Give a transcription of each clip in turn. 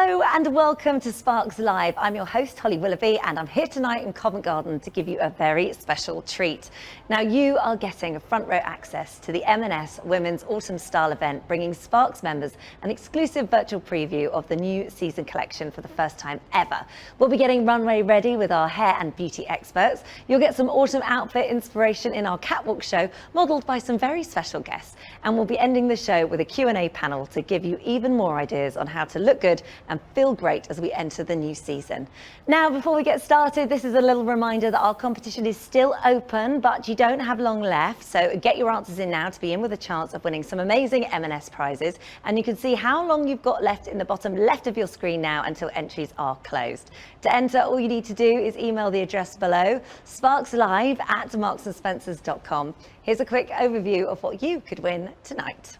Hello and welcome to Sparks Live. I'm your host, Holly Willoughby, and I'm here tonight in Covent Garden to give you a very special treat. Now, you are getting front row access to the M&S Women's Autumn Style event, bringing Sparks members an exclusive virtual preview of the new season collection for the first time ever. We'll be getting runway ready with our hair and beauty experts. You'll get some autumn outfit inspiration in our catwalk show, modelled by some very special guests. And we'll be ending the show with a Q&A panel to give you even more ideas on how to look good and feel great as we enter the new season. Now, before we get started, this is a little reminder that our competition is still open, but you don't have long left. So get your answers in now to be in with a chance of winning some amazing M&S prizes. And you can see how long you've got left in the bottom left of your screen now until entries are closed. To enter, all you need to do is email the address below, sparkslive@marksandspencers.com. Here's a quick overview of what you could win tonight.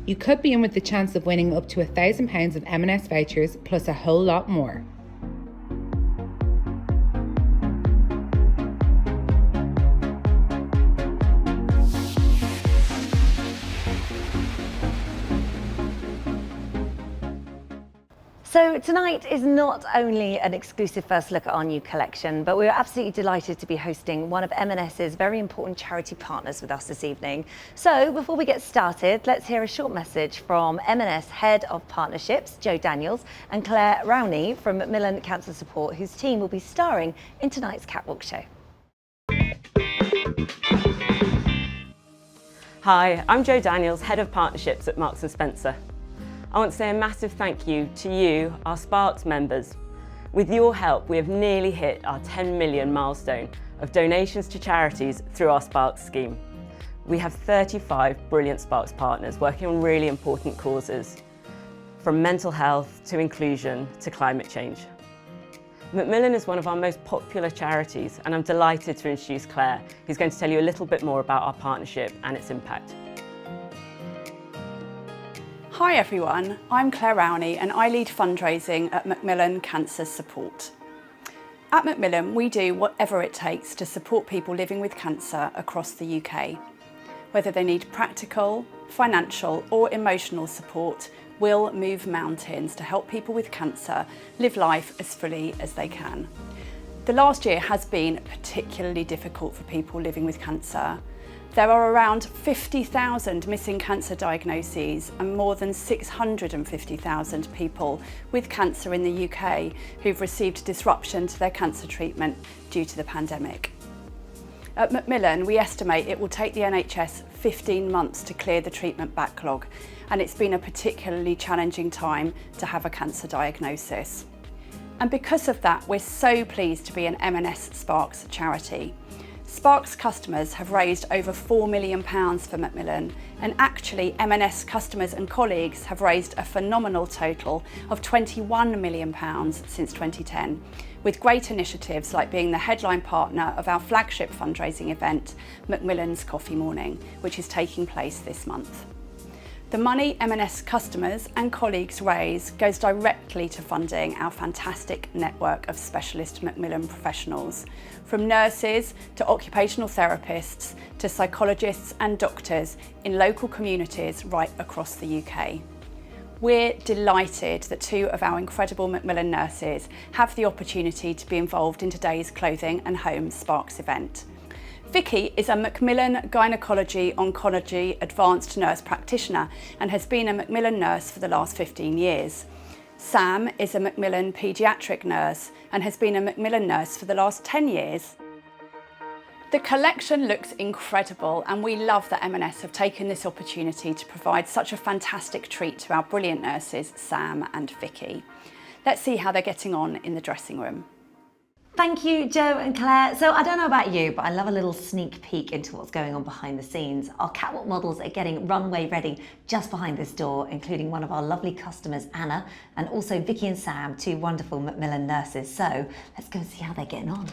You could be in with the chance of winning up to £1,000 of M&S vouchers plus a whole lot more. So tonight is not only an exclusive first look at our new collection, but we're absolutely delighted to be hosting one of M&S's very important charity partners with us this evening. So before we get started, let's hear a short message from M&S Head of Partnerships, Jo Daniels, and Claire Rowney from Macmillan Cancer Support, whose team will be starring in tonight's catwalk show. Hi, I'm Jo Daniels, Head of Partnerships at Marks & Spencer. I want to say a massive thank you to you, our Sparks members. With your help, we have nearly hit our 10 million milestone of donations to charities through our Sparks scheme. We have 35 brilliant Sparks partners working on really important causes, from mental health to inclusion to climate change. Macmillan is one of our most popular charities, and I'm delighted to introduce Claire, who's going to tell you a little bit more about our partnership and its impact. Hi everyone, I'm Claire Rowney and I lead fundraising at Macmillan Cancer Support. At Macmillan, we do whatever it takes to support people living with cancer across the UK. Whether they need practical, financial or emotional support, we'll move mountains to help people with cancer live life as fully as they can. The last year has been particularly difficult for people living with cancer. There are around 50,000 missing cancer diagnoses and more than 650,000 people with cancer in the UK who've received disruption to their cancer treatment due to the pandemic. At Macmillan, we estimate it will take the NHS 15 months to clear the treatment backlog, and it's been a particularly challenging time to have a cancer diagnosis. And because of that, we're so pleased to be an M&S Sparks charity. Sparks customers have raised over £4 million for Macmillan, and actually M&S customers and colleagues have raised a phenomenal total of £21 million since 2010, with great initiatives like being the headline partner of our flagship fundraising event, Macmillan's Coffee Morning, which is taking place this month. The money M&S customers and colleagues raise goes directly to funding our fantastic network of specialist Macmillan professionals, from nurses to occupational therapists to psychologists and doctors in local communities right across the UK. We're delighted that two of our incredible Macmillan nurses have the opportunity to be involved in today's Clothing and Home Sparks event. Vicky is a Macmillan Gynecology Oncology Advanced Nurse Practitioner and has been a Macmillan nurse for the last 15 years. Sam is a Macmillan Paediatric Nurse and has been a Macmillan nurse for the last 10 years. The collection looks incredible, and we love that M&S have taken this opportunity to provide such a fantastic treat to our brilliant nurses, Sam and Vicky. Let's see how they're getting on in the dressing room. Thank you, Jo and Claire. So I don't know about you, but I love a little sneak peek into what's going on behind the scenes. Our catwalk models are getting runway ready just behind this door, including one of our lovely customers, Anna, and also Vicky and Sam, two wonderful Macmillan nurses. So let's go and see how they're getting on.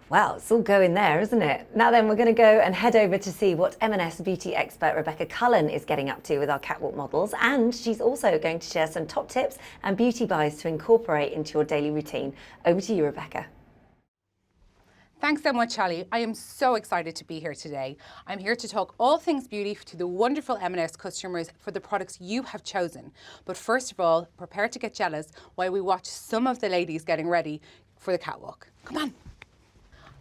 Well, it's all going there, isn't it? Now then, we're going to go and head over to see what M&S beauty expert Rebecca Cullen is getting up to with our catwalk models, and she's also going to share some top tips and beauty buys to incorporate into your daily routine. Over to you, Rebecca. Thanks so much, Holly. I am so excited to be here today. I'm here to talk all things beauty to the wonderful M&S customers for the products you have chosen. But first of all, prepare to get jealous while we watch some of the ladies getting ready for the catwalk. Come on.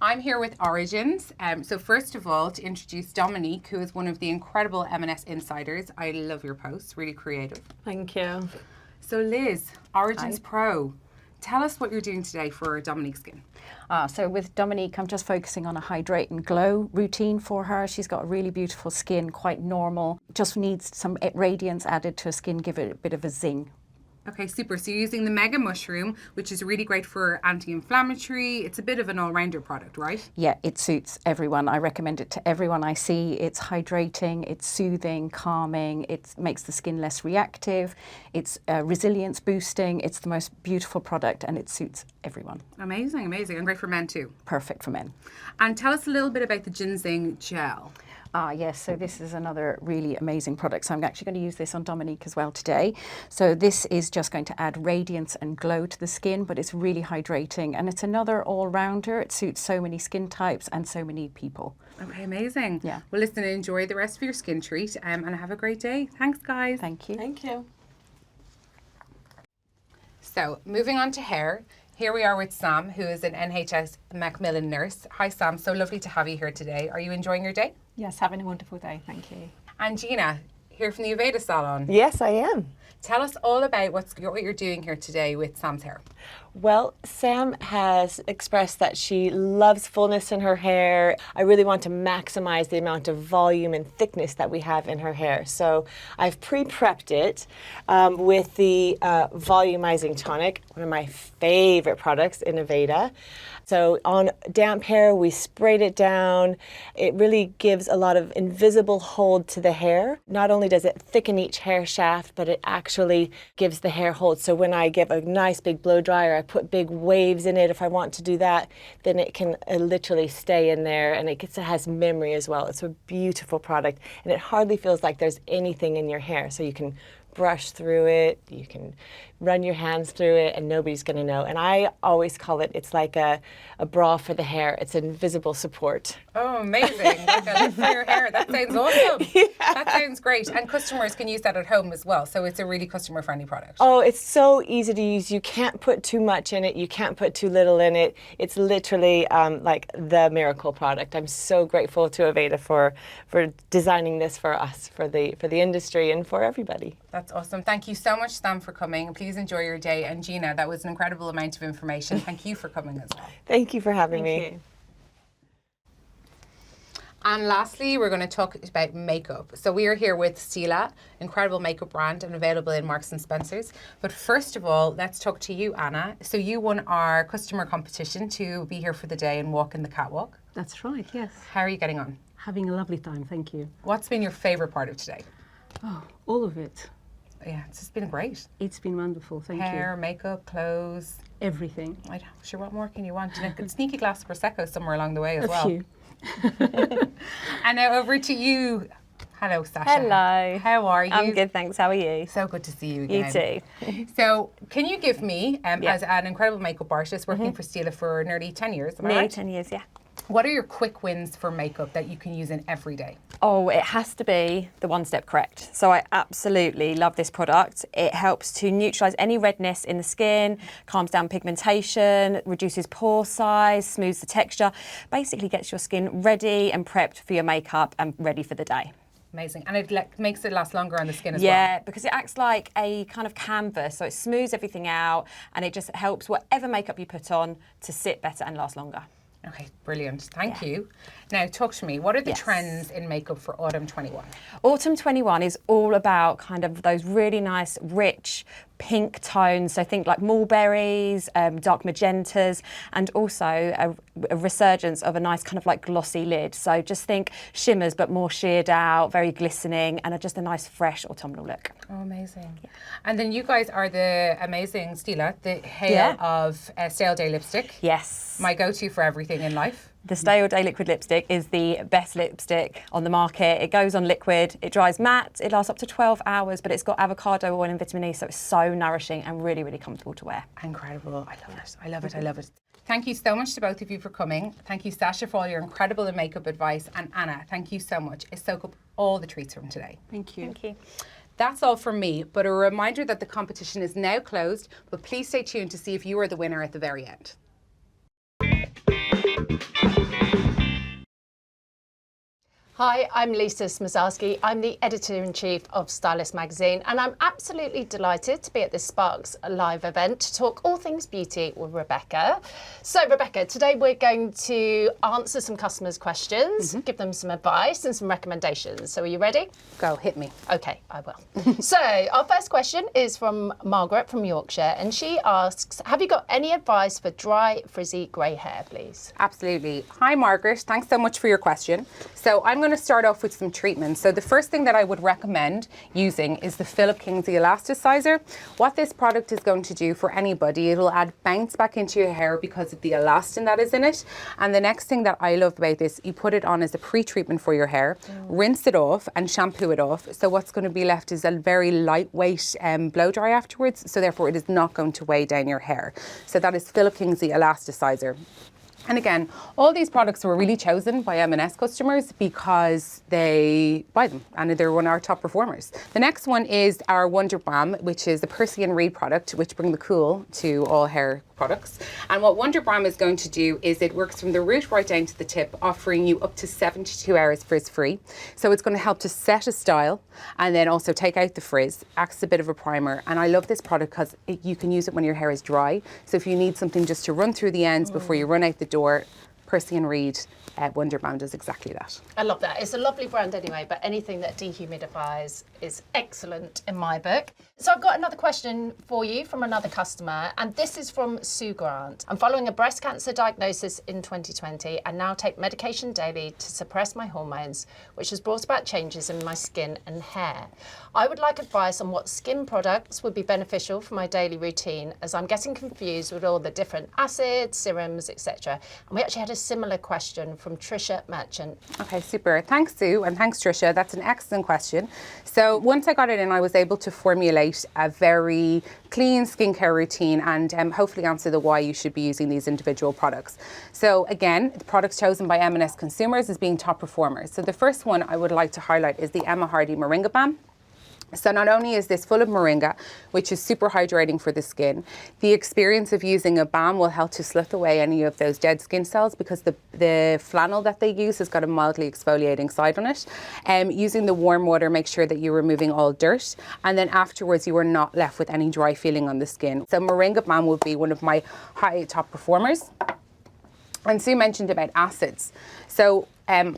I'm here with Origins. So first of all, to introduce Dominique, who is one of the incredible M&S insiders. I love your posts, really creative. Thank you. So Liz, Origins Pro. Tell us what you're doing today for Dominique's skin. So with Dominique, I'm just focusing on a hydrate and glow routine for her. She's got a really beautiful skin, quite normal. Just needs some radiance added to her skin, give it a bit of a zing. Okay, super. So you're using the Mega Mushroom, which is really great for anti-inflammatory. It's a bit of an all-rounder product, right? Yeah, it suits everyone. I recommend it to everyone I see. It's hydrating, it's soothing, calming, it makes the skin less reactive, it's resilience boosting, it's the most beautiful product and it suits everyone. Amazing, amazing. And great for men too. Perfect for men. And tell us a little bit about the Ginseng Gel. Yes, so this is another really amazing product. So I'm actually going to use this on Dominique as well today. So this is just going to add radiance and glow to the skin, but it's really hydrating and it's another all-rounder. It suits so many skin types and so many people. Okay, amazing. Yeah. Well, listen, enjoy the rest of your skin treat and have a great day. Thanks, guys. Thank you. Thank you. So moving on to hair. Here we are with Sam, who is an NHS Macmillan nurse. Hi, Sam. So lovely to have you here today. Are you enjoying your day? Yes, having a wonderful day, thank you. And Gina, here from the Aveda salon. Yes, I am. Tell us all about what you're doing here today with Sam's hair. Well, Sam has expressed that she loves fullness in her hair. I really want to maximize the amount of volume and thickness that we have in her hair. So I've pre-prepped it with the volumizing tonic, one of my favorite products in Aveda. So on damp hair, we sprayed it down. It really gives a lot of invisible hold to the hair. Not only does it thicken each hair shaft, but it actually gives the hair hold. So when I give a nice big blow dryer, I put big waves in it. If I want to do that, then it can literally stay in there, and it has memory as well. It's a beautiful product, and it hardly feels like there's anything in your hair. So you can brush through it, you can run your hands through it, and nobody's going to know. And I always call it, it's like a bra for the hair. It's invisible support. Oh, amazing. Like a lift for your hair. That sounds awesome. Yeah. That sounds great. And customers can use that at home as well. So it's a really customer-friendly product. Oh, it's so easy to use. You can't put too much in it. You can't put too little in it. It's literally like the miracle product. I'm so grateful to Aveda for designing this for us, for the industry, and for everybody. That's awesome. Thank you so much, Sam, for coming. Please enjoy your day. And Gina, that was an incredible amount of information. Thank you for coming as well. Thank you for having me. Thank you. And lastly, we're going to talk about makeup. So we are here with Stila, incredible makeup brand and available in Marks and Spencer's. But first of all, let's talk to you, Anna. So you won our customer competition to be here for the day and walk in the catwalk. That's right, yes. How are you getting on? Having a lovely time, thank you. What's been your favourite part of today? Oh, all of it. Yeah, it's just been great. It's been wonderful, thank you. Hair, makeup, clothes. Everything. Sure, what more can you want? And a sneaky glass of Prosecco somewhere along the way as A well. few. And now over to you. Hello, Sasha. Hello. How are you? I'm good, thanks. How are you? So good to see you You again. too. So, can you give me, as an incredible makeup artist working for Stila for nearly 10 years, am I Nearly right? 10 years, yeah. What are your quick wins for makeup that you can use in every day? Oh, it has to be the One Step Correct. So I absolutely love this product. It helps to neutralise any redness in the skin, calms down pigmentation, reduces pore size, smooths the texture, basically gets your skin ready and prepped for your makeup and ready for the day. Amazing. And it makes it last longer on the skin as well. Yeah, because it acts like a kind of canvas, so it smooths everything out and it just helps whatever makeup you put on to sit better and last longer. Okay, brilliant. Thank you. Now, talk to me. What are the trends in makeup for Autumn 21? Autumn 21 is all about kind of those really nice, rich, pink tones, so think like mulberries, dark magentas, and also a resurgence of a nice kind of like glossy lid. So just think shimmers but more sheared out, very glistening, and just a nice fresh autumnal look. Oh, amazing. Yeah. And then you guys are the amazing Stila, the hail of Stale Day lipstick. Yes. My go-to for everything in life. The Stale Day liquid lipstick is the best lipstick on the market. It goes on liquid, it dries matte, it lasts up to 12 hours, but it's got avocado oil and vitamin E, so it's so nourishing and really, really comfortable to wear. Incredible. I love it. I love it. I love it. Thank you so much to both of you for coming. Thank you, Sasha, for all your incredible makeup advice. And Anna, thank you so much. I soak up all the treats from today. Thank you. Thank you. That's all from me, but a reminder that the competition is now closed, but please stay tuned to see if you are the winner at the very end. Hi, I'm Lisa Smosarski. I'm the Editor-in-Chief of Stylist Magazine, and I'm absolutely delighted to be at this Sparks live event to talk all things beauty with Rebecca. So Rebecca, today we're going to answer some customers' questions, give them some advice and some recommendations. So are you ready? Go, hit me. Okay, I will. So our first question is from Margaret from Yorkshire, and she asks, have you got any advice for dry, frizzy grey hair, please? Absolutely. Hi, Margaret. Thanks so much for your question. So I'm going to start off with some treatments. So the first thing that I would recommend using is the Philip Kingsley Elasticizer. What this product is going to do for anybody, it'll add bounce back into your hair because of the elastin that is in it. And the next thing that I love about this, you put it on as a pre-treatment for your hair, rinse it off and shampoo it off. So what's going to be left is a very lightweight blow dry afterwards. So therefore it is not going to weigh down your hair. So that is Philip Kingsley Elasticizer. And again, all these products were really chosen by M&S customers because they buy them and they're one of our top performers. The next one is our Wonder Balm, which is a Percy and Reed product, which bring the cool to all hair products. And what Wonder Balm is going to do is it works from the root right down to the tip, offering you up to 72 hours frizz-free. So it's going to help to set a style and then also take out the frizz, acts as a bit of a primer. And I love this product because you can use it when your hair is dry. So if you need something just to run through the ends before you run out the door, Percy and Reed Wonder Balm does exactly that. I love that. It's a lovely brand anyway, but anything that dehumidifies is excellent in my book. So I've got another question for you from another customer, and this is from Sue Grant. I'm following a breast cancer diagnosis in 2020 and now take medication daily to suppress my hormones, which has brought about changes in my skin and hair. I would like advice on what skin products would be beneficial for my daily routine, as I'm getting confused with all the different acids, serums, etc. And we actually had a similar question from Trisha Merchant. Okay, super. Thanks, Sue, and thanks, Trisha. That's an excellent question. So once I got it in, I was able to formulate a very clean skincare routine and hopefully answer the why you should be using these individual products. So again, the products chosen by M&S consumers as being top performers. So the first one I would like to highlight is the Emma Hardy Moringa Balm. So not only is this full of moringa, which is super hydrating for the skin, the experience of using a balm will help to slith away any of those dead skin cells because the flannel that they use has got a mildly exfoliating side on it. Using the warm water, make sure that you're removing all dirt, and then afterwards you are not left with any dry feeling on the skin. So moringa balm will be one of my high top performers. And Sue mentioned about acids. So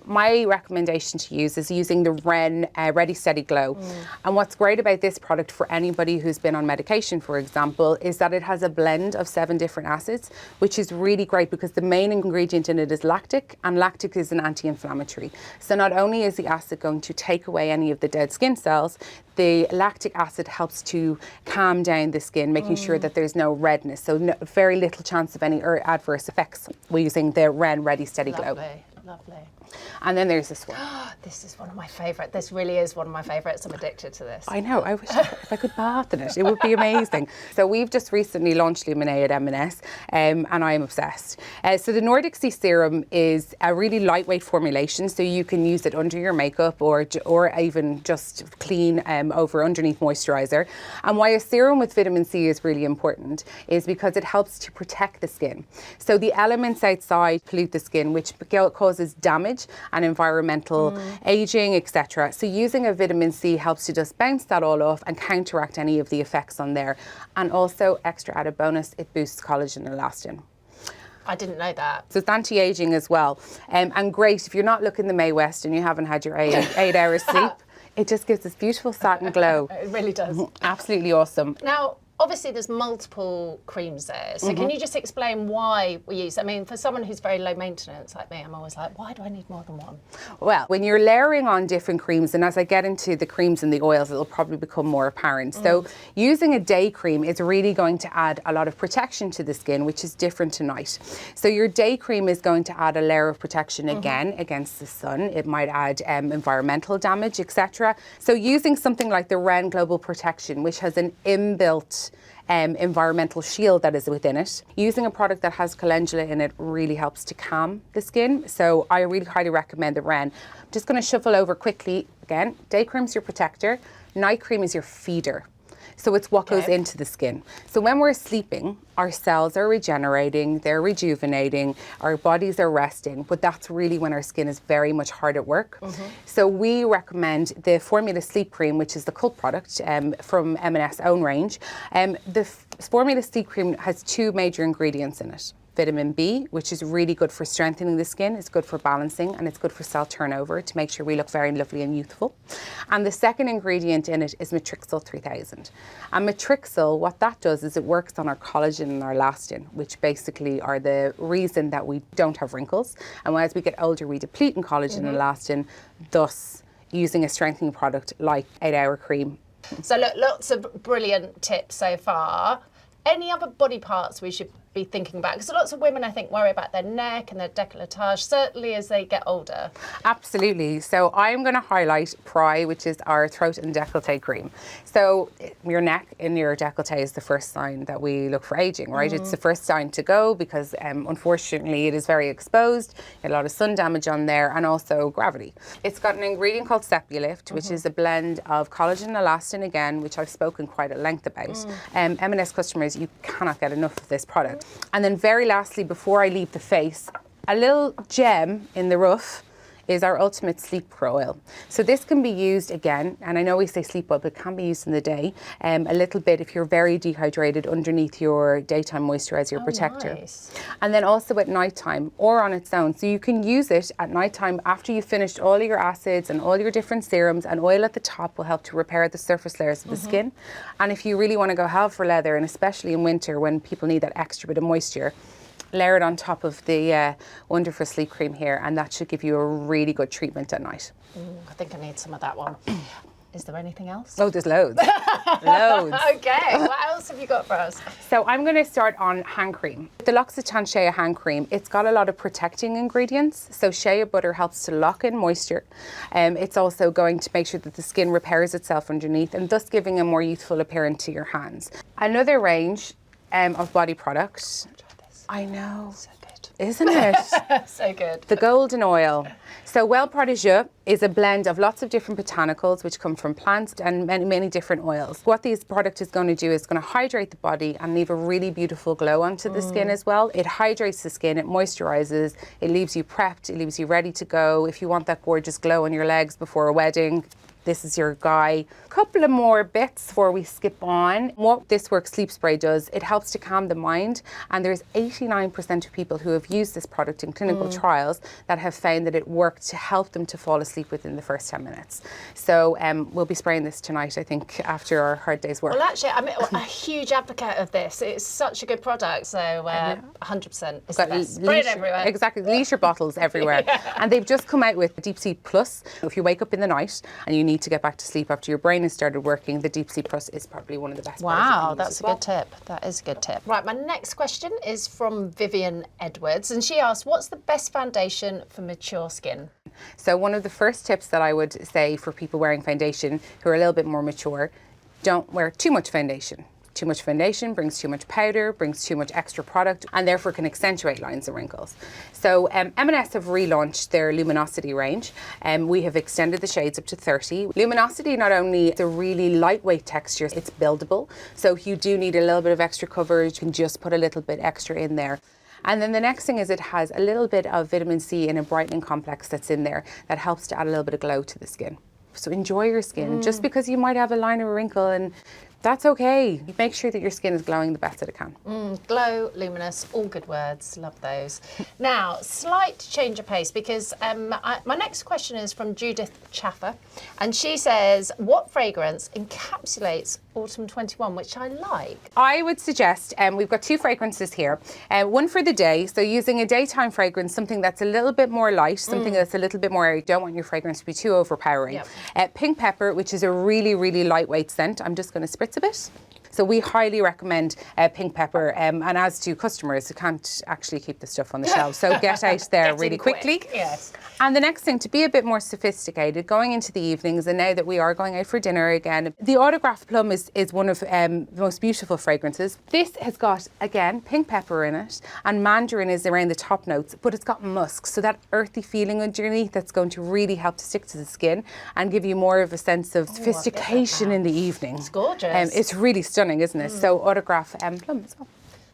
my recommendation to use is using the Ren Ready Steady Glow. And what's great about this product for anybody who's been on medication, for example, is that it has a blend of 7 different acids, which is really great because the main ingredient in it is lactic, and lactic is an anti-inflammatory. So not only is the acid going to take away any of the dead skin cells, the lactic acid helps to calm down the skin, making sure that there's no redness. So very little chance of any adverse effects using the Ren Ready Steady Glow. Lovely, lovely. And then there's this one. This is one of my favourite. This really is one of my favourites. I'm addicted to this. I know. I wish if I could bath in it, it would be amazing. So we've just recently launched Luminée at M&S, and I am obsessed. So the Nordic C Serum is a really lightweight formulation, so you can use it under your makeup or even just clean over underneath moisturiser. And why a serum with vitamin C is really important is because it helps to protect the skin. So the elements outside pollute the skin, which causes damage and environmental aging, etc. So using a vitamin C helps to just bounce that all off and counteract any of the effects on there. And also, extra added bonus, it boosts collagen and elastin. I didn't know that. So it's anti-aging as well. And great if you're not looking the Mae West and you haven't had your 8 hours sleep. It just gives this beautiful satin glow. It really does. Absolutely awesome. Now, obviously there's multiple creams there. So can you just explain why we use, I mean, for someone who's very low maintenance like me, I'm always like, why do I need more than one? Well, when you're layering on different creams, and as I get into the creams and the oils, it'll probably become more apparent. So using a day cream is really going to add a lot of protection to the skin, which is different to night. So your day cream is going to add a layer of protection again against the sun. It might add environmental damage, etc. So using something like the Ren Global Protection, which has an inbuilt environmental shield that is within it. Using a product that has calendula in it really helps to calm the skin. So I really highly recommend the Ren. I'm just going to shuffle over quickly again. Day cream's your protector. Night cream is your feeder. So it's what goes into the skin. So when we're sleeping, our cells are regenerating, they're rejuvenating, our bodies are resting, but that's really when our skin is very much hard at work. So we recommend the Formula Sleep Cream, which is the cult product from M&S own range. The Formula Sleep Cream has 2 major ingredients in it. Vitamin B, which is really good for strengthening the skin, it's good for balancing, and it's good for cell turnover to make sure we look very lovely and youthful. And the second ingredient in it is Matrixyl 3000. And Matrixyl, what that does is it works on our collagen and our elastin, which basically are the reason that we don't have wrinkles. And as we get older, we deplete in collagen and elastin, thus using a strengthening product like 8-hour cream. So look, lots of brilliant tips so far. Any other body parts we should be thinking about? Because lots of women, I think, worry about their neck and their décolletage, certainly as they get older. Absolutely. So I'm going to highlight Pry, which is our throat and décolleté cream. So your neck and your décolleté is the first sign that we look for aging, right? It's the first sign to go because unfortunately it is very exposed, a lot of sun damage on there, and also gravity. It's got an ingredient called Sepulift, which is a blend of collagen and elastin again, which I've spoken quite at length about. M&S customers, you cannot get enough of this product. And then very lastly, before I leave the face, a little gem in the rough is our Ultimate Sleep Pro Oil. So this can be used again, and I know we say sleep oil, but it can be used in the day, a little bit if you're very dehydrated underneath your daytime moisturizer protector. Nice. And then also at nighttime or on its own. So you can use it at nighttime after you've finished all your acids and all your different serums, and oil at the top will help to repair the surface layers of the skin. And if you really want to go hell for leather, and especially in winter when people need that extra bit of moisture, layer it on top of the wonderful sleep cream here, and that should give you a really good treatment at night. I think I need some of that one. Is there anything else? Oh, there's loads. Loads. Okay, what else have you got for us? So I'm going to start on hand cream. The L'Occitane Shea hand cream, it's got a lot of protecting ingredients. So shea butter helps to lock in moisture. It's also going to make sure that the skin repairs itself underneath, and thus giving a more youthful appearance to your hands. Another range of body products. I know. So good. Isn't it? So good. The golden oil. So Well Protégé is a blend of lots of different botanicals which come from plants and many different oils. What this product is going to do is going to hydrate the body and leave a really beautiful glow onto the skin as well. It hydrates the skin, it moisturizes, it leaves you prepped, it leaves you ready to go. If you want that gorgeous glow on your legs before a wedding, this is your guy. Couple of more bits before we skip on. What this Work Sleep Spray does, it helps to calm the mind, and there's 89% of people who have used this product in clinical trials that have found that it worked to help them to fall asleep within the first 10 minutes. So we'll be spraying this tonight, I think, after our hard day's work. Well, actually, I'm a huge advocate of this. It's such a good product, so 100% it's the best. Spray it everywhere. Exactly, leisure bottles everywhere. And they've just come out with Deep Sleep Plus. If you wake up in the night and you need to get back to sleep after your brain has started working, the Deep Sleep Plus is probably one of the best. Wow, that's a good tip. That is a good tip. Right, my next question is from Vivian Edwards, and she asked, what's the best foundation for mature skin? So one of the first tips that I would say for people wearing foundation who are a little bit more mature, don't wear too much foundation. Too much foundation brings too much powder, brings too much extra product, and therefore can accentuate lines and wrinkles. So M&S have relaunched their Luminosity range, and we have extended the shades up to 30. Luminosity not only is a really lightweight texture, it's buildable. So if you do need a little bit of extra coverage, you can just put a little bit extra in there. And then the next thing is it has a little bit of vitamin C and a brightening complex that's in there that helps to add a little bit of glow to the skin. So enjoy your skin, just because you might have a line or a wrinkle, and that's okay. Make sure that your skin is glowing the best that it can. Glow, luminous, all good words. Love those. Now, slight change of pace, because my next question is from Judith Chaffer, and she says, what fragrance encapsulates Autumn 21, which I like. I would suggest, we've got 2 fragrances here. One for the day, so using a daytime fragrance, something that's a little bit more light, something that's a little bit more airy. You don't want your fragrance to be too overpowering. Yep. Pink pepper, which is a really, really lightweight scent. I'm just going to spritz a bit. So we highly recommend pink pepper, and as do customers who can't actually keep the stuff on the shelves. So get out there really quickly. Yes. And the next thing, to be a bit more sophisticated, going into the evenings, and now that we are going out for dinner again, the Autograph Plum is one of the most beautiful fragrances. This has got, again, pink pepper in it, and mandarin is around the top notes, but it's got musk, so that earthy feeling underneath that's going to really help to stick to the skin and give you more of a sense of sophistication in the evening. It's gorgeous. It's really stunning, isn't it? So Autograph Plum as well.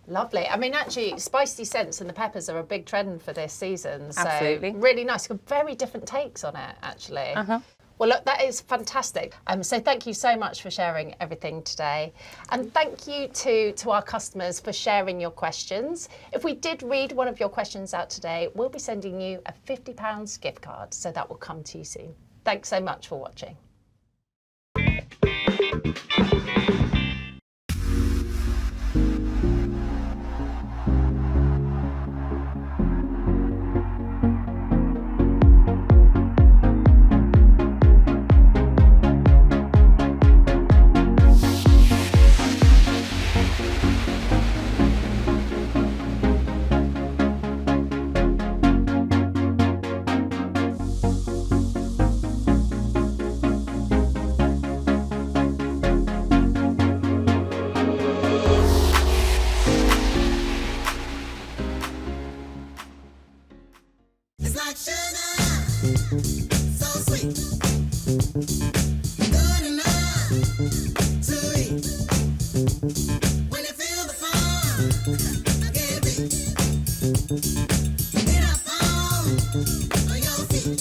Lovely. I mean, actually, spicy scents and the peppers are a big trend for this season. So Absolutely. really nice. Got very different takes on it, actually. Well, look, that is fantastic. So thank you so much for sharing everything today. And thank you to our customers for sharing your questions. If we did read one of your questions out today, we'll be sending you a £50 gift card. So that will come to you soon. Thanks so much for watching. It's like sugar, so sweet, good enough to eat. When you feel the fun, I can't beat. Get up on your feet.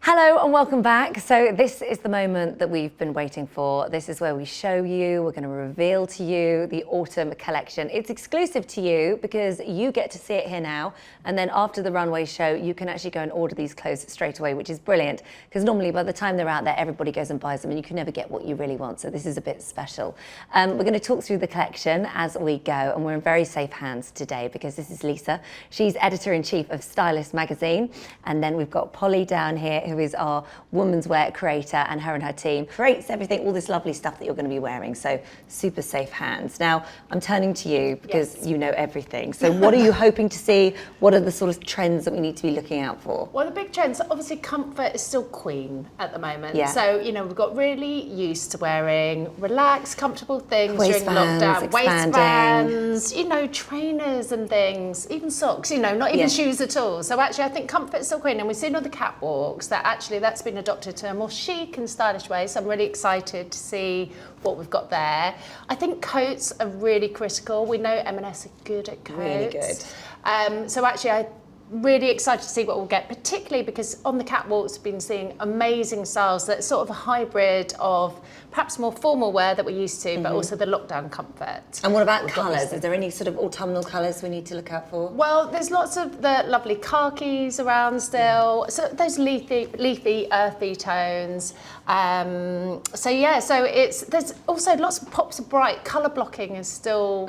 Hello and welcome back. So this is the moment that we've been waiting for. This is where we show you, we're going to reveal to you the autumn collection. It's exclusive to you because you get to see it here now, and then after the runway show you can actually go and order these clothes straight away, which is brilliant because normally by the time they're out there everybody goes and buys them and you can never get what you really want, so this is a bit special. We're going to talk through the collection as we go, and we're in very safe hands today because this is Lisa. She's editor-in-chief of Stylist Magazine, and then we've got Polly down here who is our women's wear creator, and her and her team creates everything, all this lovely stuff that you're going to be wearing, so super safe hands. Now I'm turning to you because you know everything, so what are you hoping to see? What are the sort of trends that we need to be looking out for? Well, the big trends, obviously comfort is still queen at the moment. Yeah. So, you know, we've got really used to wearing relaxed, comfortable things during Waistbands, lockdown. expanding. Waistbands, you know, trainers and things, even socks, you know, not even shoes at all. So actually I think comfort is still queen, and we've seen on the catwalks that actually that's been adopted to a more chic and stylish way. So I'm really excited to see what we've got there. I think coats are really critical. We know M&S are good at coats. Really good. So actually I'm really excited to see what we'll get, particularly because on the catwalks we've been seeing amazing styles that's sort of a hybrid of perhaps more formal wear that we're used to, but also the lockdown comfort. And what about colours? Is there any sort of autumnal colours we need to look out for? Well, there's lots of the lovely khakis around still, so those leafy, earthy tones. So there's also lots of pops of bright. Colour blocking is still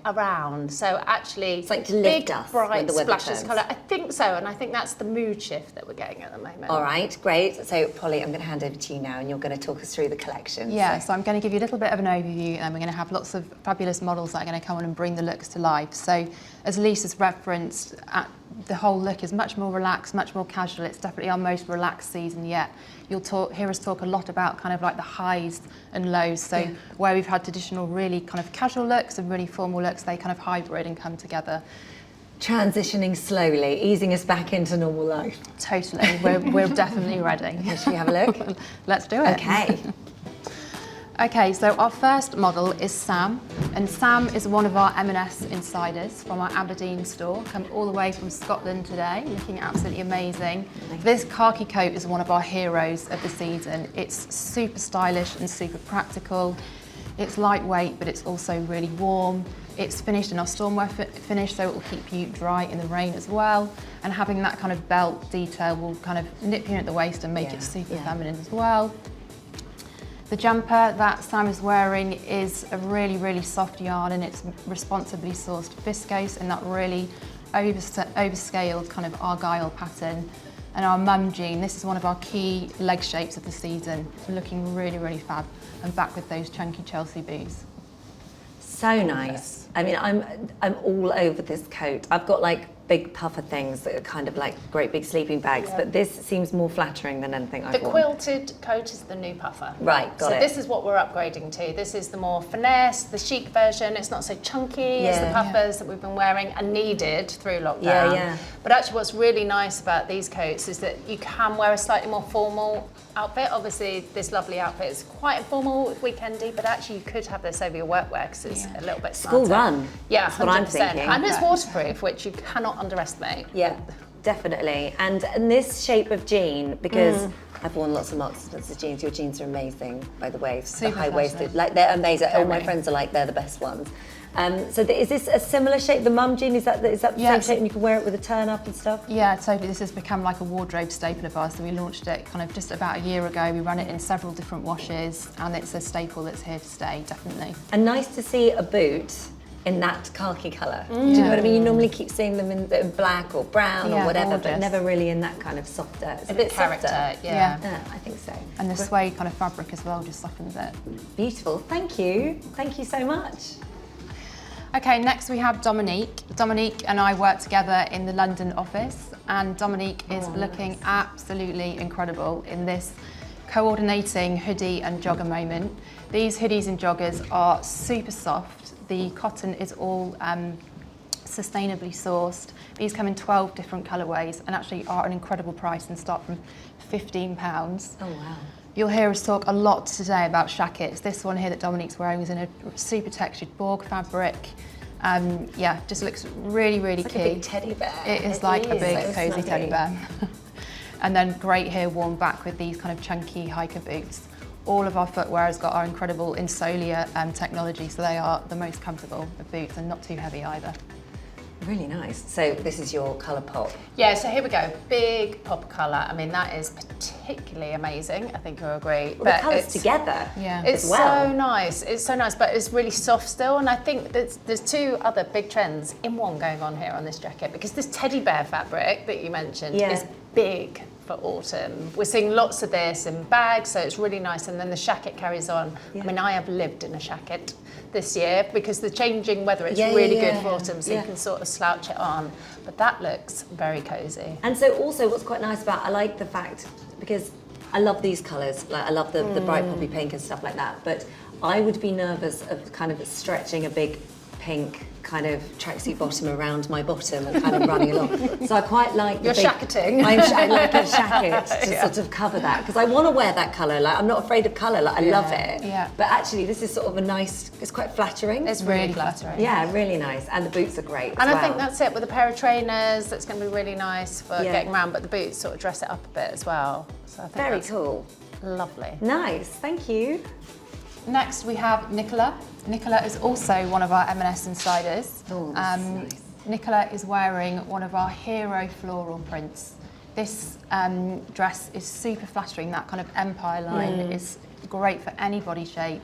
around. So actually, it's like to lift big, us bright when the weather splashes turns. colour. I think so, and I think that's the mood shift that we're getting at the moment. All right, great. So Polly, I'm going to hand over to you now, and you're going to talk us through the collection. Yeah, so I'm going to give you a little bit of an overview, and we're going to have lots of fabulous models that are going to come on and bring the looks to life. So as Lisa's referenced, the whole look is much more relaxed, much more casual. It's definitely our most relaxed season yet. You'll hear us talk a lot about kind of like the highs and lows. So where we've had traditional really kind of casual looks and really formal looks, they kind of hybrid and come together. Transitioning slowly, easing us back into normal life. Totally, we're definitely ready. Should we have a look? Let's do it. Okay. Okay, so our first model is Sam, and Sam is one of our M&S insiders from our Aberdeen store, come all the way from Scotland today, looking absolutely amazing. This khaki coat is one of our heroes of the season. It's super stylish and super practical. It's lightweight, but it's also really warm. It's finished in our stormwear finish, so it will keep you dry in the rain as well. And having that kind of belt detail will kind of nip you in at the waist and make it super feminine as well. The jumper that Sam is wearing is a really, really soft yarn, and it's responsibly sourced viscose in that really overscaled kind of argyle pattern. And our mum jean, this is one of our key leg shapes of the season. It's looking really, really fab, and back with those chunky Chelsea boots. So nice. I mean, I'm all over this coat. I've got like big puffer things that are kind of like great big sleeping bags, but this seems more flattering than anything I've The worn. quilted coat is the new puffer. Right, got so it. this is what we're upgrading to. This is the more finesse, the chic version. It's not so chunky as the puffers that we've been wearing and needed through lockdown. But actually what's really nice about these coats is that you can wear a slightly more formal outfit. Obviously this lovely outfit is quite informal, weekendy, but actually you could have this over your workwear because it's a little bit smarter. School run. Yeah, That's what I'm 100%. thinking. And it's waterproof, which you cannot underestimate. Yeah, definitely. And this shape of jean, because I've worn lots of Marks & Spencer jeans. Your jeans are amazing, by the way. Super the high-waisted, fashionable. like they're amazing. All my Totally. friends are like they're the best ones. Is this a similar shape? The mum jean, is that the same shape, and you can wear it with a turn up and stuff? Yeah, totally. This has become like a wardrobe staple of ours. So we launched it kind of just about a year ago. We run it in several different washes, and it's a staple that's here to stay, definitely. And nice to see a boot in that khaki colour. Do you know what I mean? You normally keep seeing them in black or brown or whatever, but gorgeous. never really in that kind of softer. It's a bit bit character, softer. yeah. Yeah, I think so. And the suede kind of fabric as well just softens it. Beautiful. Thank you. Thank you so much. Okay, next we have Dominique. Dominique and I work together in the London office, and Dominique is looking absolutely incredible in this coordinating hoodie and jogger moment. These hoodies and joggers are super soft. The cotton is all sustainably sourced. These come in 12 different colourways and actually are an incredible price and start from £15. Oh, wow. You'll hear us talk a lot today about shackets. This one here that Dominique's wearing is in a super textured Borg fabric. Yeah, just looks really, really It's key. like a big teddy bear. It is like a big So cosy snuggy. teddy bear. And then great here worn back with these kind of chunky hiker boots. All of our footwear has got our incredible insolia technology, so they are the most comfortable of boots and not too heavy either. Really nice. So this is your colour pop. Yeah, so here we go. Big pop colour. I mean, that is particularly amazing. I think you'll agree. Well, the colours together. Yeah. It's as well. so nice. It's so nice, but it's really soft still. And I think there's two other big trends in one going on here on this jacket, because this teddy bear fabric that you mentioned is big for autumn. We're seeing lots of this in bags, so it's really nice. And then the shacket carries on. I mean, I have lived in a shacket this year because the changing weather, it's really good for autumn, so you can sort of slouch it on. But that looks very cosy. And so also what's quite nice about, I like the fact, because I love these colours, like I love the bright poppy pink and stuff like that, but I would be nervous of kind of stretching a big pink kind of tracksuit bottom around my bottom and kind of running along. So I quite like the You're big, shacketing. I'm like a shacket to sort of cover that, because I want to wear that colour. Like I'm not afraid of colour. Like I love it. Yeah. But actually, this is sort of a nice. It's quite flattering. It's really flattering. Yeah, really nice, and the boots are great. And as I think well. that's it with a pair of trainers. That's going to be really nice for getting around, but the boots sort of dress it up a bit as well. So I think very that's cool. lovely. Nice, thank you. Next we have Nicola. Nicola is also one of our M&S insiders. Oh, this is nice. Nicola is wearing one of our hero floral prints. This dress is super flattering. That kind of empire line is great for any body shape.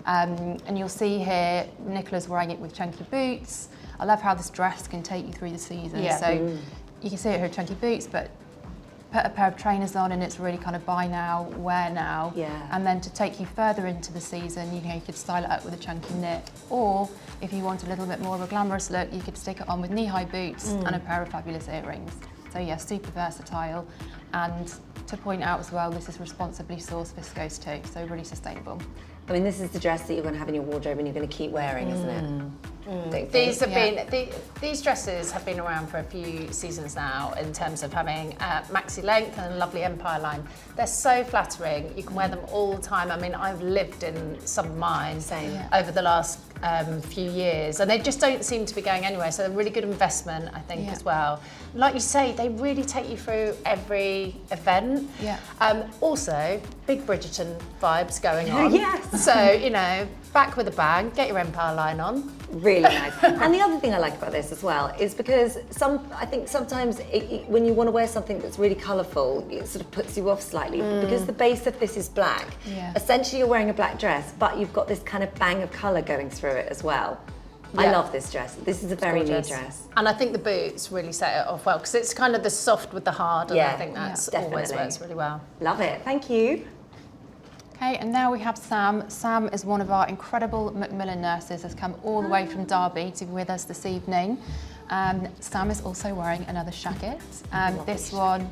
And you'll see here, Nicola's wearing it with chunky boots. I love how this dress can take you through the season. Yeah. So you can see it here, chunky boots, but put a pair of trainers on and it's really kind of buy now, wear now. Yeah. And then to take you further into the season, you know, you could style it up with a chunky knit. Or if you want a little bit more of a glamorous look, you could stick it on with knee-high boots and a pair of fabulous earrings. So yeah, super versatile. And to point out as well, this is responsibly sourced viscose too, so really sustainable. I mean, this is the dress that you're going to have in your wardrobe and you're going to keep wearing, isn't it? Don't you These think? have been these dresses have been around for a few seasons now in terms of having maxi length and a lovely empire line. They're so flattering. You can wear them all the time. I mean, I've lived in some of mine over the last few years, and they just don't seem to be going anywhere. So a really good investment, I think, as well. Like you say, they really take you through every event. Yeah. Also, big Bridgerton vibes going on. Yes. So, you know, back with a bang, get your Empire line on. Really nice. And the other thing I like about this as well is because I think sometimes when you want to wear something that's really colourful, it sort of puts you off slightly. But because the base of this is black, essentially you're wearing a black dress, but you've got this kind of bang of colour going through it as well. I love this dress. This is a very new dress. And I think the boots really set it off well, because it's kind of the soft with the hard, and I think that's always works really well. Love it. Thank you. Okay, and now we have Sam. Sam is one of our incredible Macmillan nurses, has come all the way from Derby to be with us this evening. Sam is also wearing another jacket. This one,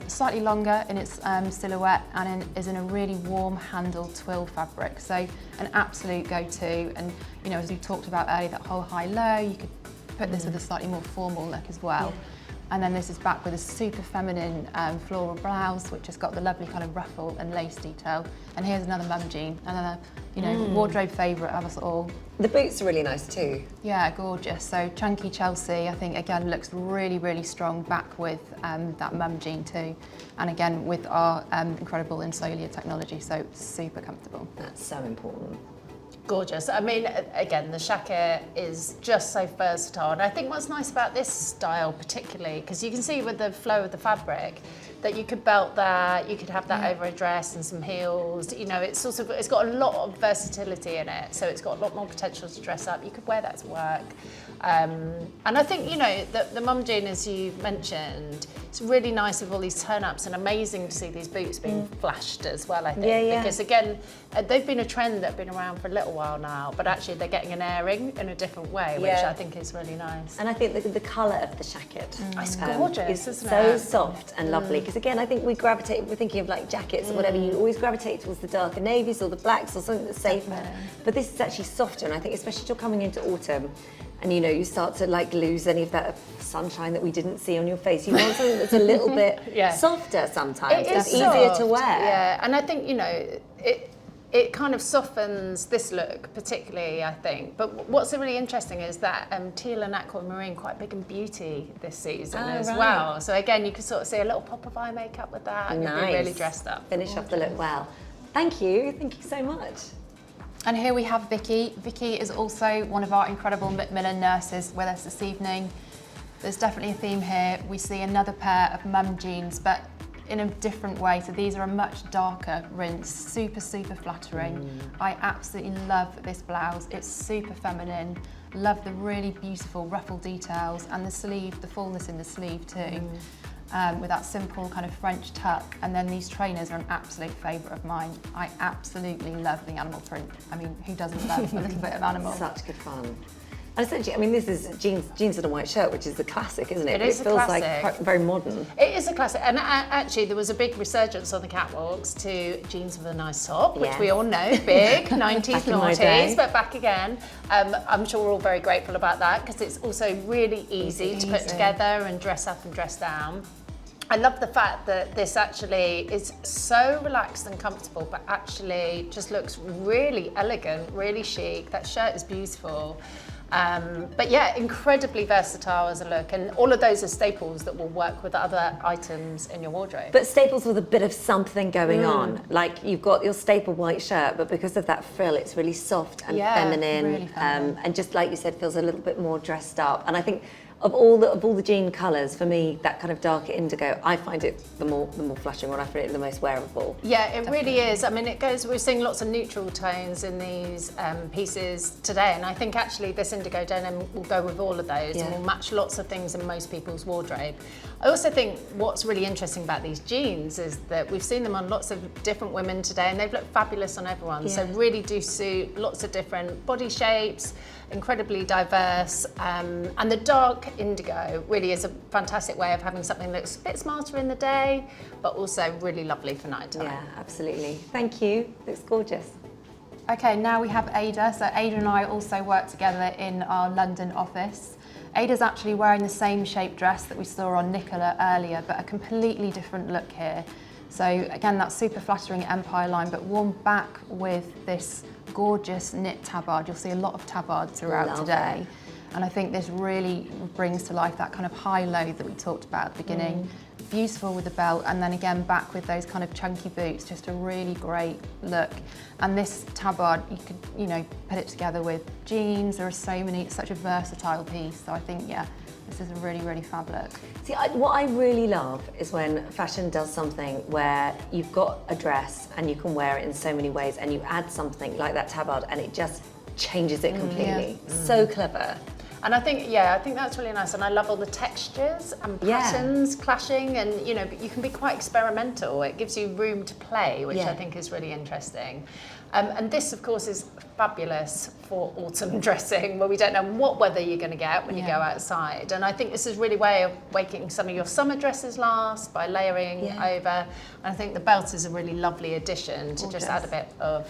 slightly longer in its silhouette, and is in a really warm handled twill fabric. So an absolute go-to. And you know, as we talked about earlier, that whole high-low, you could put this with a slightly more formal look as well. And then this is back with a super feminine floral blouse, which has got the lovely kind of ruffle and lace detail. And here's another mum jean, another, you know, wardrobe favourite of us all. The boots are really nice too. Yeah, gorgeous. So chunky Chelsea, I think again looks really, really strong back with that mum jean too. And again with our incredible insolia technology, so super comfortable. That's so important. Gorgeous. I mean, again, the jacket is just so versatile. And I think what's nice about this style particularly, because you can see with the flow of the fabric, that you could belt that, you could have that over a dress and some heels. You know, it's got a lot of versatility in it. So it's got a lot more potential to dress up. You could wear that to work. And I think, you know, the mum jean, as you mentioned, it's really nice with all these turn-ups, and amazing to see these boots being flashed as well, I think. Because again, they've been a trend that have been around for a little while now, but actually they're getting an airing in a different way, which I think is really nice. And I think the colour of the jacket It's gorgeous, isn't so it? soft and lovely. Because again, I think we're thinking of like jackets or whatever, you always gravitate towards the darker navies or the blacks or something that's safer. But this is actually softer, and I think especially as you're coming into autumn, and you know, you start to like lose any of that sunshine that we didn't see on your face. You want something that's a little bit softer sometimes. It's easier to wear. Yeah, and I think, you know, it kind of softens this look particularly, I think. But what's really interesting is that teal and aquamarine quite big in beauty this season as well. So again, you can sort of see a little pop of eye makeup with that, and you'll be really dressed up. Finish off the look well. Thank you so much. And here we have Vicky. Vicky is also one of our incredible Macmillan nurses with us this evening. There's definitely a theme here. We see another pair of mum jeans, but in a different way. So these are a much darker rinse, super, super flattering. I absolutely love this blouse. It's super feminine. Love the really beautiful ruffle details and the sleeve, the fullness in the sleeve too. With that simple kind of French tuck. And then these trainers are an absolute favourite of mine. I absolutely love the animal print. I mean, who doesn't love a little bit of animal? Such good fun. And essentially, I mean, this is jeans and a white shirt, which is a classic, isn't it? It is a feels classic. like very modern. It is a classic, and actually there was a big resurgence on the catwalks to jeans with a nice top, which we all know, big, 90s, noughties, but back again. I'm sure we're all very grateful about that, because it's also really easy to put together and dress up and dress down. I love the fact that this actually is so relaxed and comfortable, but actually just looks really elegant, really chic. That shirt is beautiful. But yeah, incredibly versatile as a look, and all of those are staples that will work with other items in your wardrobe. But staples with a bit of something going on. Like you've got your staple white shirt, but because of that frill, it's really soft and feminine, really feminine. and just like you said, feels a little bit more dressed up. And I think of all the jean colours, for me, that kind of darker indigo, I find it the more flattering one. I find it the most wearable. Yeah, it really is. I mean, we're seeing lots of neutral tones in these pieces today, and I think actually this indigo denim will go with all of those and will match lots of things in most people's wardrobe. I also think what's really interesting about these jeans is that we've seen them on lots of different women today, and they've looked fabulous on everyone. So really do suit lots of different body shapes, incredibly diverse, and the dark indigo really is a fantastic way of having something that looks a bit smarter in the day, but also really lovely for nighttime. Yeah, absolutely. Thank you. Looks gorgeous. Okay, now we have Ada. So Ada and I also work together in our London office. Ada's actually wearing the same shape dress that we saw on Nicola earlier, but a completely different look here. So again, that super flattering empire line, but worn back with this gorgeous knit tabard. You'll see a lot of tabard throughout Love today. it. And I think this really brings to life that kind of high-low that we talked about at the beginning. Beautiful with the belt, and then again back with those kind of chunky boots, just a really great look. And this tabard, you could, you know, put it together with jeans. There are so many, it's such a versatile piece. So I think, yeah, this is a really, really fab look. See, what I really love is when fashion does something where you've got a dress and you can wear it in so many ways, and you add something like that tabard and it just changes it completely. So clever. And I think, yeah, I think that's really nice. And I love all the textures and patterns clashing, and you know, you can be quite experimental. It gives you room to play, which I think is really interesting. And this, of course, is fabulous for autumn dressing, where we don't know what weather you're going to get when you go outside. And I think this is really a way of making some of your summer dresses last by layering over. And I think the belt is a really lovely addition to just add a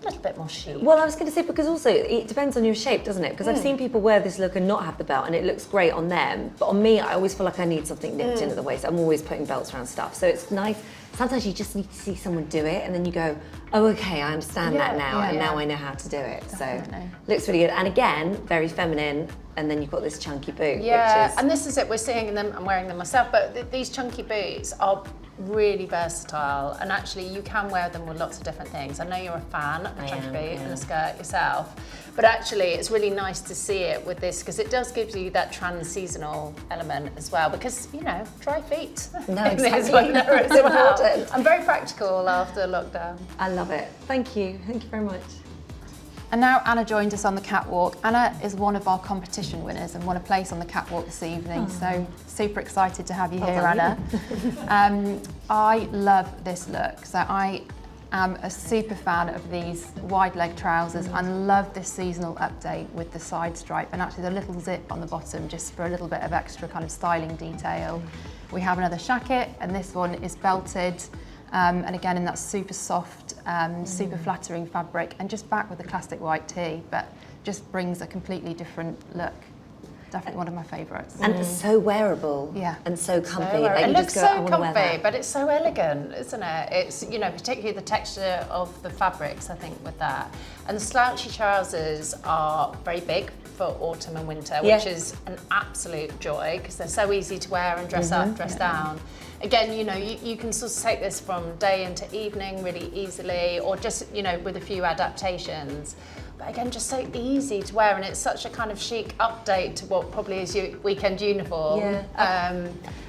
little bit more chic. Well, I was going to say, because also it depends on your shape, doesn't it? Because I've seen people wear this look and not have the belt, and it looks great on them. But on me, I always feel like I need something nipped in at the waist. I'm always putting belts around stuff. So it's nice. Sometimes you just need to see someone do it, and then you go, oh, okay, I understand that now, and now I know how to do it. Definitely. So looks really good. And again, very feminine. And then you've got this chunky boot, which is... and this is it, we're seeing them, I'm wearing them myself, but these chunky boots are really versatile, and actually you can wear them with lots of different things. I know you're a fan of a chunky boot and a skirt yourself, but actually it's really nice to see it with this, because it does give you that trans-seasonal element as well, because, you know, dry feet No, in this exactly. weather as well. Important. I'm very practical after lockdown. I love it. Thank you. Thank you very much. And now Anna joined us on the catwalk. Anna is one of our competition winners and won a place on the catwalk this evening. So super excited to have you here, Anna. I love this look. So I am a super fan of these wide leg trousers and love this seasonal update with the side stripe and actually the little zip on the bottom, just for a little bit of extra kind of styling detail. We have another jacket, and this one is belted. And again in that super soft, super flattering fabric, and just back with the classic white tee, but just brings a completely different look. Definitely one of my favourites. And it's so wearable. Yeah. And so comfy. So, Like it you looks just go, I so want to wear comfy, that. but it's so elegant, isn't it? It's, you know, particularly the texture of the fabrics, I think, with that. And the slouchy trousers are very big for autumn and winter, which is an absolute joy, because they're so easy to wear and dress up, dress down. Again, you know, you can sort of take this from day into evening really easily, or just, you know, with a few adaptations. But again, just so easy to wear, and it's such a kind of chic update to what probably is your weekend uniform. Yeah.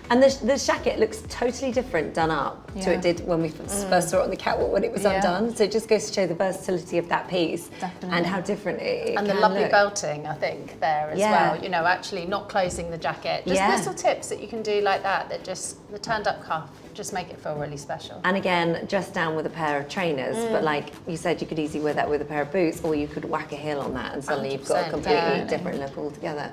And the jacket looks totally different done up to it did when we first saw it on the catwalk when it was undone. So it just goes to show the versatility of that piece and how different it and can the lovely look. belting, I think, there as well. You know, actually not closing the jacket. Just little tips that you can do like that, that just, the turned up cuff, just make it feel really special. And again, dressed down with a pair of trainers, but like you said, you could easily wear that with a pair of boots, or you could whack a heel on that and suddenly you've got a 100%, completely different look altogether.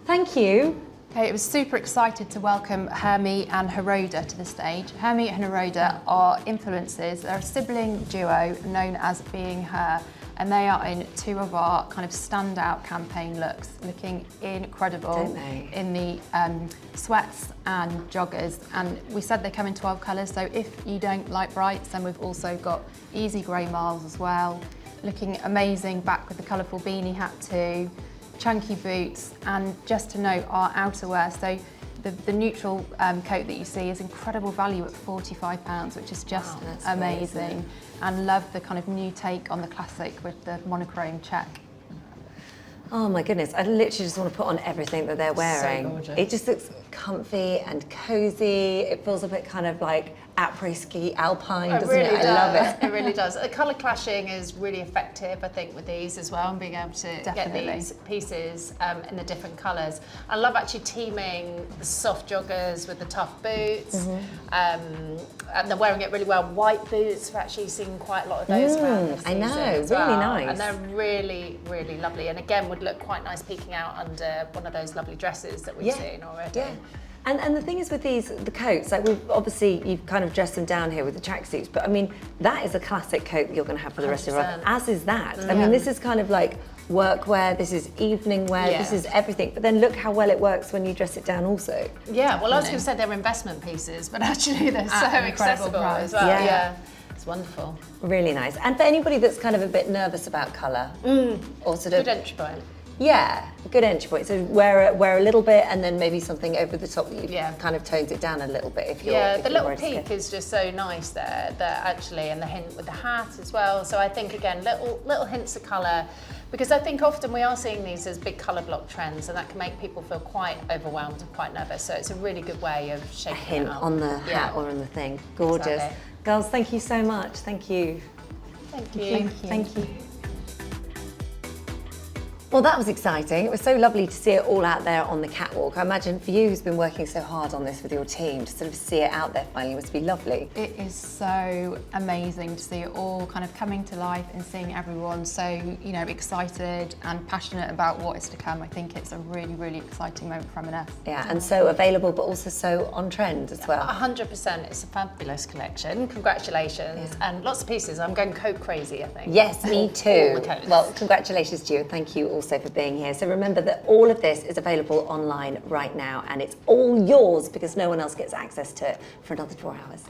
Thank you. Okay, I was super excited to welcome Hermie and Heroda to the stage. Hermie and Heroda are influencers. They're a sibling duo known as Being Her, and they are in two of our kind of standout campaign looks, looking incredible. Don't they? In the sweats and joggers. And we said they come in 12 colours, so if you don't like brights, then we've also got easy grey marls as well. Looking amazing, back with the colourful beanie hat too. Chunky boots, and just to note our outerwear, so the neutral coat that you see is incredible value at £45, which is just amazing. And love the kind of new take on the classic with the monochrome check. Oh my goodness, I literally just want to put on everything that they're wearing. gorgeous. It just looks comfy and cozy. It feels a bit kind of like après-ski alpine, doesn't it? I love it. It really does. The colour clashing is really effective, I think, with these as well, and being able to get these pieces in the different colours. I love actually teaming the soft joggers with the tough boots, and they're wearing it really well. White boots, we've actually seen quite a lot of those around this I know, season as really well. nice. And they're really, really lovely, and again would look quite nice peeking out under one of those lovely dresses that we've seen already. Yeah. And the thing is with these, the coats, like we've obviously, you've kind of dressed them down here with the tracksuits, but I mean, that is a classic coat that you're going to have for the rest of your life, 100%. as is that. I mean, this is kind of like workwear, this is evening wear, this is everything. But then look how well it works when you dress it down also. Yeah, well, I was going to say they're investment pieces, but actually they're so accessible as well. Yeah. It's wonderful. Really nice. And for anybody that's kind of a bit nervous about colour, or sort of Good entry point. yeah, good entry point. So wear a little bit, and then maybe something over the top that you kind of tones it down a little bit. If you're if the you're little worried to peak go. is just so nice there. That actually, and the hint with the hat as well. So I think again, little hints of colour, because I think often we are seeing these as big colour block trends, and that can make people feel quite overwhelmed and quite nervous. So it's a really good way of shaking A hint it out. on the hat or on the thing. Gorgeous. Exactly. Girls, thank you so much. Thank you. Thank you. Thank you. Well, that was exciting. It was so lovely to see it all out there on the catwalk. I imagine for you who's been working so hard on this with your team, to sort of see it out there finally must be lovely. It is so amazing to see it all kind of coming to life and seeing everyone so, you know, excited and passionate about what is to come. I think it's a really, really exciting moment for M&S. Yeah, and so available, but also so on trend as well. 100%. It's a fabulous collection. Congratulations. And lots of pieces. I'm going coat crazy, I think. Yes, me All too. the coats. Well, congratulations to you, and thank you also for being here. So remember that all of this is available online right now, and it's all yours because no one else gets access to it for another 4 hours.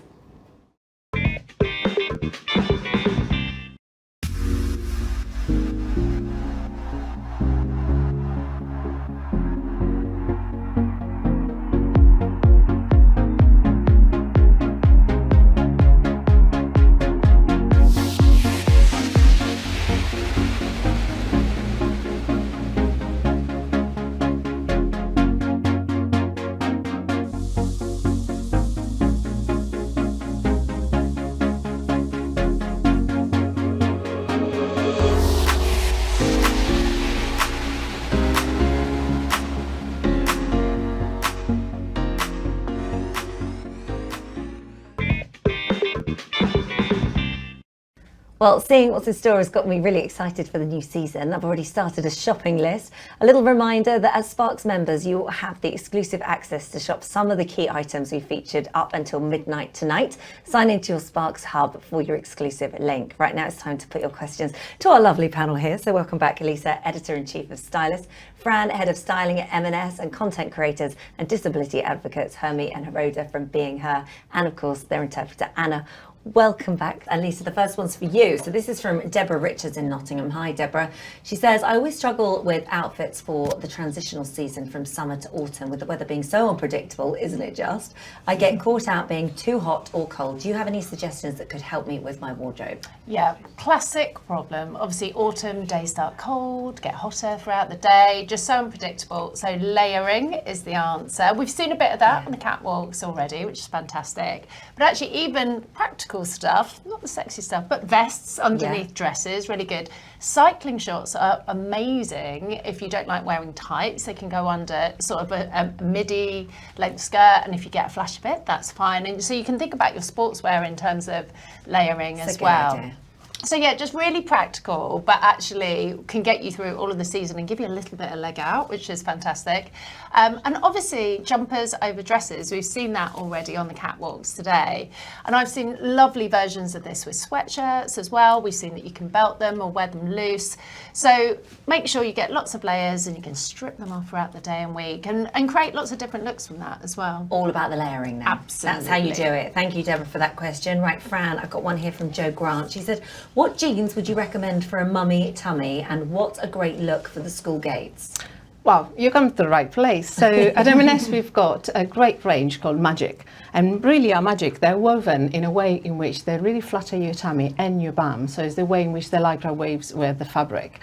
Well, seeing what's in store has got me really excited for the new season. I've already started a shopping list. A little reminder that as Sparks members, you will have the exclusive access to shop some of the key items we featured up until midnight tonight. Sign into your Sparks hub for your exclusive link. Right now, it's time to put your questions to our lovely panel here. So welcome back, Elisa, Editor-in-Chief of Stylist, Fran, Head of Styling at M&S, and content creators and disability advocates, Hermie and Heroda from Being Her, and of course, their interpreter, Anna. Welcome back. And Lisa, the first one's for you. So this is from Deborah Richards in Nottingham. Hi, Deborah. She says, I always struggle with outfits for the transitional season from summer to autumn, with the weather being so unpredictable, isn't it just? I get caught out being too hot or cold. Do you have any suggestions that could help me with my wardrobe? Yeah, classic problem. Obviously, autumn days start cold, get hotter throughout the day, just so unpredictable. So layering is the answer. We've seen a bit of that on the catwalks already, which is fantastic. But actually, even practical stuff, not the sexy stuff, but vests underneath dresses, really good. Cycling shorts are amazing if you don't like wearing tights. They can go under sort of a midi length skirt, and if you get a flash fit, that's fine. And so you can think about your sportswear in terms of layering as well. Idea. So yeah, just really practical, but actually can get you through all of the season and give you a little bit of leg out, which is fantastic. And obviously jumpers over dresses, we've seen that already on the catwalks today. And I've seen lovely versions of this with sweatshirts as well. We've seen that you can belt them or wear them loose. So make sure you get lots of layers and you can strip them off throughout the day and week and create lots of different looks from that as well. All about the layering now. Absolutely. That's how you do it. Thank you, Deborah, for that question. Right, Fran, I've got one here from Jo Grant. She said, what jeans would you recommend for a mummy tummy, and what's a great look for the school gates? Well, you come to the right place. So at M&S we've got a great range called Magic, and really our Magic, they're woven in a way in which they really flatter your tummy and your bum. So it's the way in which the Lycra waves wear the fabric.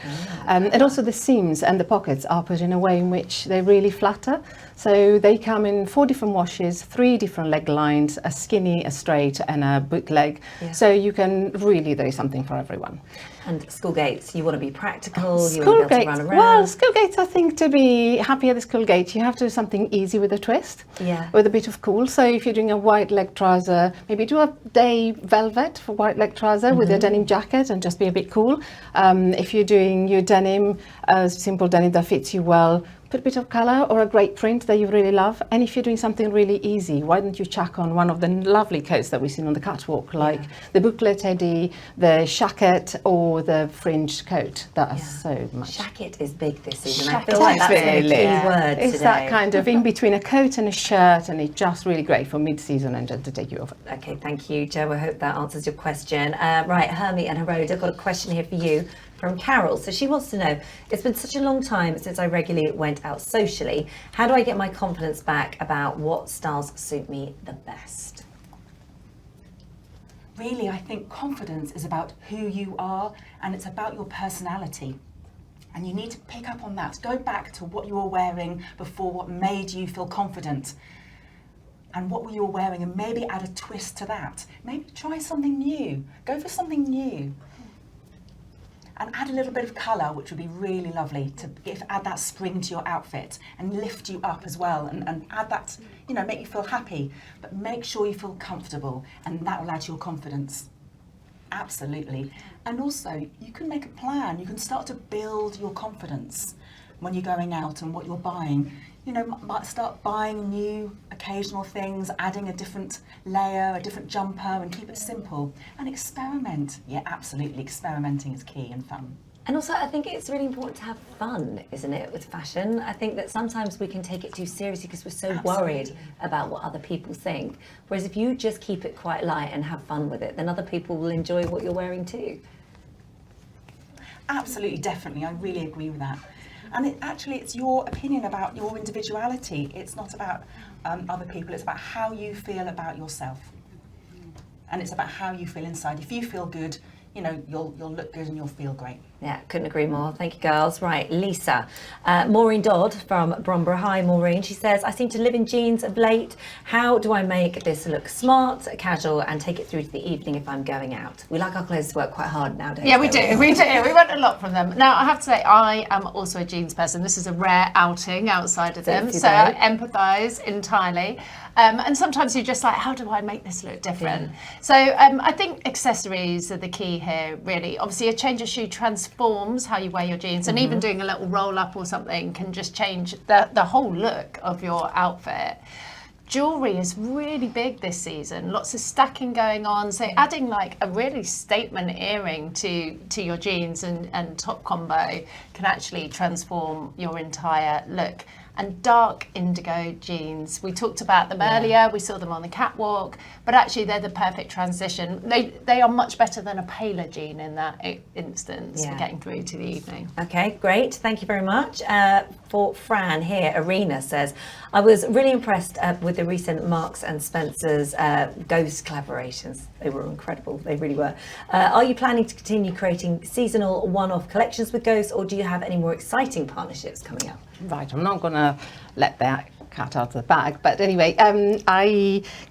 And also the seams and the pockets are put in a way in which they really flatter. So they come in 4 different washes, 3 different leg lines, a skinny, a straight and a bootleg. So you can really, there is something for everyone. And school gates, you want to be practical, you want to be able to run around. Well, school gates, I think to be happy at the school gate, you have to do something easy with a twist, with a bit of cool. So if you're doing a white leg trouser, maybe do a day velvet for white leg trouser with a denim jacket and just be a bit cool. If you're doing your denim a simple denim that fits you well. Put a bit of colour or a great print that you really love. And if you're doing something really easy, why don't you chuck on one of the lovely coats that we've seen on the catwalk, like the booklet teddy, the shacket, or the fringed coat. That is so much. Shacket is big this season. I Shacket feel like is that's a really. key word It's today. that kind of in between a coat and a shirt, and it's just really great for mid-season and just to take you over. Okay, thank you, Jo. I hope that answers your question. Right, Hermie and Herode, I've got a question here for you from Carol. So she wants to know, it's been such a long time since I regularly went out socially. How do I get my confidence back about what styles suit me the best? Really, I think confidence is about who you are and it's about your personality. And you need to pick up on that. Go back to what you were wearing before, what made you feel confident. And what were you wearing, and maybe add a twist to that. Maybe try something new. Go for something new. And add a little bit of colour, which would be really lovely to add that spring to your outfit and lift you up as well, and add that, you know, make you feel happy, but make sure you feel comfortable, and that will add to your confidence. Absolutely. And also, you can make a plan. You can start to build your confidence when you're going out and what you're buying. You know, might start buying new occasional things, adding a different layer, a different jumper, and keep it simple. And experiment. Yeah, absolutely. Experimenting is key and fun. And also, I think it's really important to have fun, isn't it, with fashion? I think that sometimes we can take it too seriously because we're so worried about what other people think. Whereas if you just keep it quite light and have fun with it, then other people will enjoy what you're wearing too. Absolutely, definitely. I really agree with that. And it's your opinion about your individuality. It's not about other people. It's about how you feel about yourself. And it's about how you feel inside. If you feel good, you know, you'll look good and you'll feel great. Yeah, couldn't agree more. Thank you, girls. Right, Lisa. Maureen Dodd from Bromborough. Hi, Maureen. She says, I seem to live in jeans of late. How do I make this look smart, casual, and take it through to the evening if I'm going out? We like our clothes to work quite hard nowadays. Yeah, we do. We want a lot from them. Now, I have to say, I am also a jeans person. This is a rare outing outside of them, so I empathise entirely. And sometimes you're just like, how do I make this look different? So I think accessories are the key here, really. Obviously, a change of shoe transforms how you wear your jeans, and even doing a little roll up or something can just change the whole look of your outfit. Jewellery is really big this season, lots of stacking going on, so adding like a really statement earring to your jeans and top combo can actually transform your entire look. And dark indigo jeans, we talked about them earlier, we saw them on the catwalk, but actually they're the perfect transition. They are much better than a paler jean in that instance for getting through to the evening. Okay, great. Thank you very much. For Fran here, Arena says, I was really impressed with the recent Marks and Spencer's Ghost collaborations. They were incredible. They really were. Are you planning to continue creating seasonal one-off collections with Ghost, or do you have any more exciting partnerships coming up? Right, I'm not going to let that cat out of the bag, but anyway,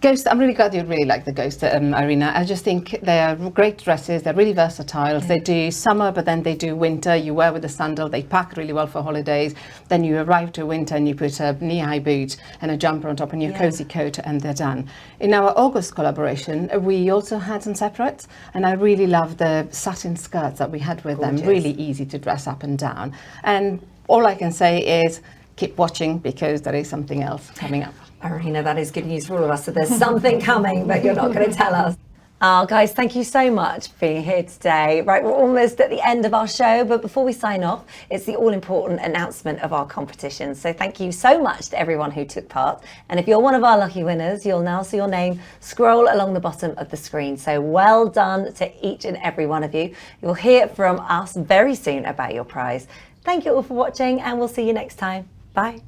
Ghost, I'm really glad you really like the Ghost Arena. I just think they're great dresses, they're really versatile. They do summer, but then they do winter. You wear with a sandal, they pack really well for holidays. Then you arrive to winter and you put a knee-high boot and a jumper on top and your cozy coat, and they're done. In our August collaboration, we also had some separates, and I really love the satin skirts that we had with them. Really easy to dress up and down. And all I can say is keep watching, because there is something else coming up. Arena, that is good news for all of us. So there's something coming, but you're not going to tell us. Oh, guys, thank you so much for being here today. Right, we're almost at the end of our show, but before we sign off, it's the all-important announcement of our competition. So thank you so much to everyone who took part. And if you're one of our lucky winners, you'll now see your name scroll along the bottom of the screen. So well done to each and every one of you. You'll hear from us very soon about your prize. Thank you all for watching, and we'll see you next time. Bye.